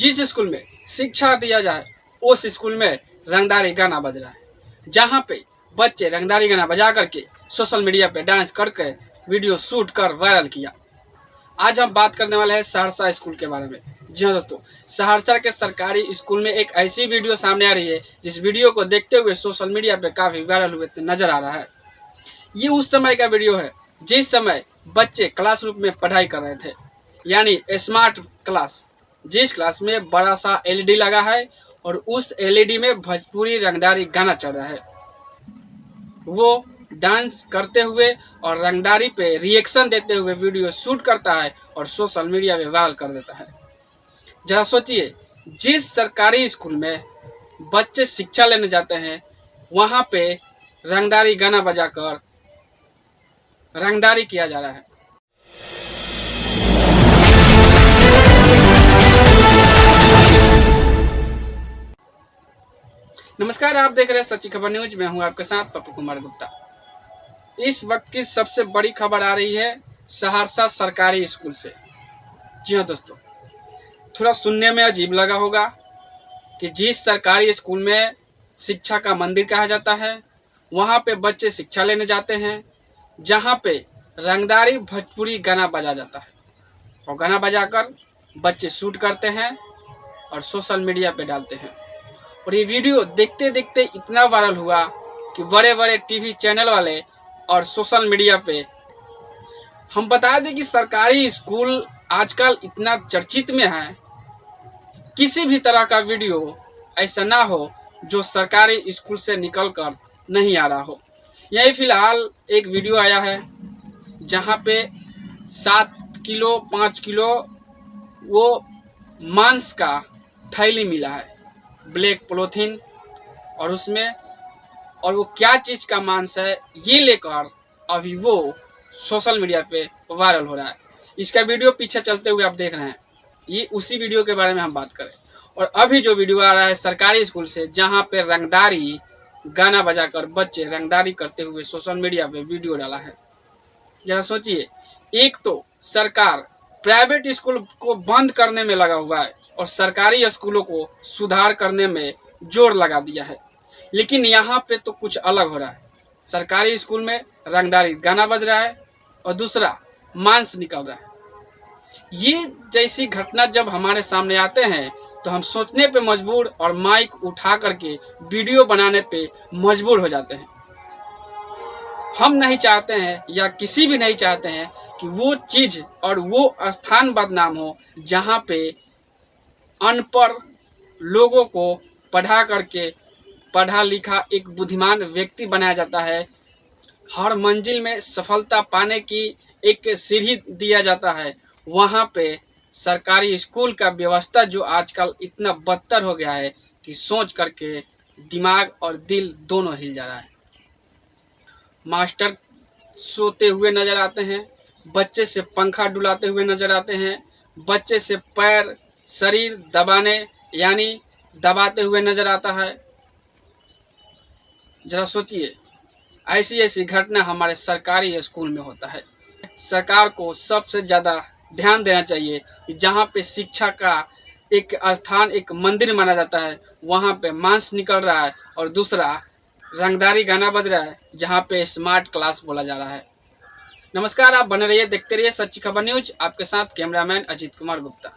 जिस स्कूल में शिक्षा दिया जाए उस स्कूल में रंगदारी गाना बज रहा है, जहाँ पे बच्चे रंगदारी गाना बजा करके सोशल मीडिया पे डांस करके वीडियो शूट कर वायरल किया। आज हम बात करने वाले हैं सहरसा स्कूल के बारे में। जी हाँ दोस्तों, सहरसा के सरकारी स्कूल में एक ऐसी वीडियो सामने आ रही है जिस वीडियो को देखते हुए सोशल मीडिया पे काफी वायरल हुए नजर आ रहा है। ये उस समय का वीडियो है जिस समय बच्चे क्लासरूम में पढ़ाई कर रहे थे, यानी स्मार्ट क्लास, जिस क्लास में बड़ा सा एलईडी लगा है और उस एलईडी में भोजपुरी रंगदारी गाना चल रहा है। वो डांस करते हुए और रंगदारी पे रिएक्शन देते हुए वीडियो शूट करता है और सोशल मीडिया में वायरल कर देता है। जरा सोचिए, जिस सरकारी स्कूल में बच्चे शिक्षा लेने जाते हैं वहां पे रंगदारी गाना बजाकर रंगदारी किया जा रहा है। नमस्कार, आप देख रहे हैं सच्ची खबर न्यूज। मैं हूं आपके साथ पप्पू कुमार गुप्ता। इस वक्त की सबसे बड़ी खबर आ रही है सहरसा सरकारी स्कूल से। जी हाँ दोस्तों, थोड़ा सुनने में अजीब लगा होगा कि जिस सरकारी स्कूल में शिक्षा का मंदिर कहा जाता है वहां पे बच्चे शिक्षा लेने जाते हैं, जहां पे रंगदारी भोजपुरी गाना बजा जाता है और गाना बजाकर बच्चे शूट करते हैं और सोशल मीडिया पे डालते हैं। और ये वीडियो देखते देखते इतना वायरल हुआ कि बड़े बड़े टीवी चैनल वाले और सोशल मीडिया पे, हम बता दें कि सरकारी स्कूल आजकल इतना चर्चित में है, किसी भी तरह का वीडियो ऐसा ना हो जो सरकारी स्कूल से निकल कर नहीं आ रहा हो। यही फिलहाल एक वीडियो आया है जहाँ पे 7 किलो 5 किलो वो मांस का थैली मिला है, ब्लैक पॉलीथीन, और उसमें, और वो क्या चीज का मांस है ये लेकर अभी वो सोशल मीडिया पे वायरल हो रहा है। इसका वीडियो पीछे चलते हुए आप देख रहे हैं। ये उसी वीडियो के बारे में हम बात करें। और अभी जो वीडियो आ रहा है सरकारी स्कूल से, जहाँ पे रंगदारी गाना बजाकर बच्चे रंगदारी करते हुए सोशल मीडिया पे वीडियो डाला है। जरा सोचिए, एक तो सरकार प्राइवेट स्कूल को बंद करने में लगा हुआ है और सरकारी स्कूलों को सुधार करने में जोर लगा दिया है, लेकिन यहाँ पे तो कुछ अलग हो रहा है। सरकारी स्कूल में रंगदारी गाना बज रहा है और दूसरा मांस निकल रहा है। ये जैसी घटना जब हमारे सामने आते हैं तो हम सोचने पे मजबूर और माइक उठा करके वीडियो बनाने पे मजबूर हो जाते हैं। हम नहीं चाहते हैं या किसी भी नहीं चाहते हैं कि वो चीज और वो स्थान बदनाम हो जहाँ पे अनपढ़ लोगों को पढ़ा करके पढ़ा लिखा एक बुद्धिमान व्यक्ति बनाया जाता है। हर मंजिल में सफलता पाने की एक सीढ़ी दिया जाता है। वहाँ पे सरकारी स्कूल का व्यवस्था जो आजकल इतना बदतर हो गया है कि सोच करके दिमाग और दिल दोनों हिल जा रहा है। मास्टर सोते हुए नजर आते हैं, बच्चे से पंखा डुलाते हुए नजर आते हैं, बच्चे से पैर शरीर दबाने यानी दबाते हुए नजर आता है। जरा सोचिए, ऐसी ऐसी घटना हमारे सरकारी स्कूल में होता है। सरकार को सबसे ज्यादा ध्यान देना चाहिए कि जहाँ पे शिक्षा का एक स्थान, एक मंदिर माना जाता है, वहाँ पे मांस निकल रहा है और दूसरा रंगदारी गाना बज रहा है जहाँ पे स्मार्ट क्लास बोला जा रहा है। नमस्कार, आप बने रहिए, देखते रहिए सच्ची खबर न्यूज। आपके साथ कैमरामैन अजीत कुमार गुप्ता।